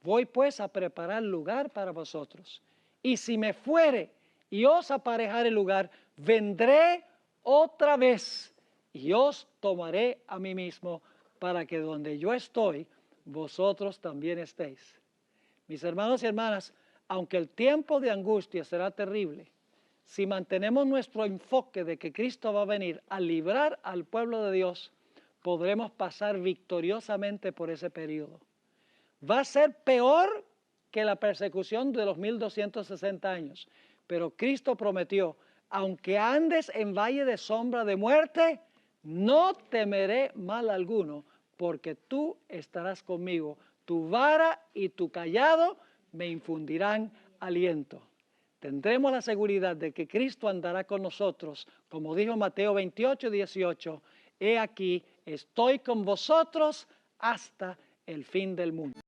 voy pues a preparar lugar para vosotros. Y si me fuere y os aparejare el lugar, vendré otra vez y os tomaré a mí mismo, para que donde yo estoy, vosotros también estéis. Mis hermanos y hermanas, aunque el tiempo de angustia será terrible, si mantenemos nuestro enfoque de que Cristo va a venir a librar al pueblo de Dios, podremos pasar victoriosamente por ese periodo. Va a ser peor que la persecución de los 1260 años, pero Cristo prometió, aunque andes en valle de sombra de muerte, no temeré mal alguno, porque tú estarás conmigo, tu vara y tu cayado me infundirán aliento. Tendremos la seguridad de que Cristo andará con nosotros, como dijo Mateo 28, 18, he aquí, estoy con vosotros hasta el fin del mundo.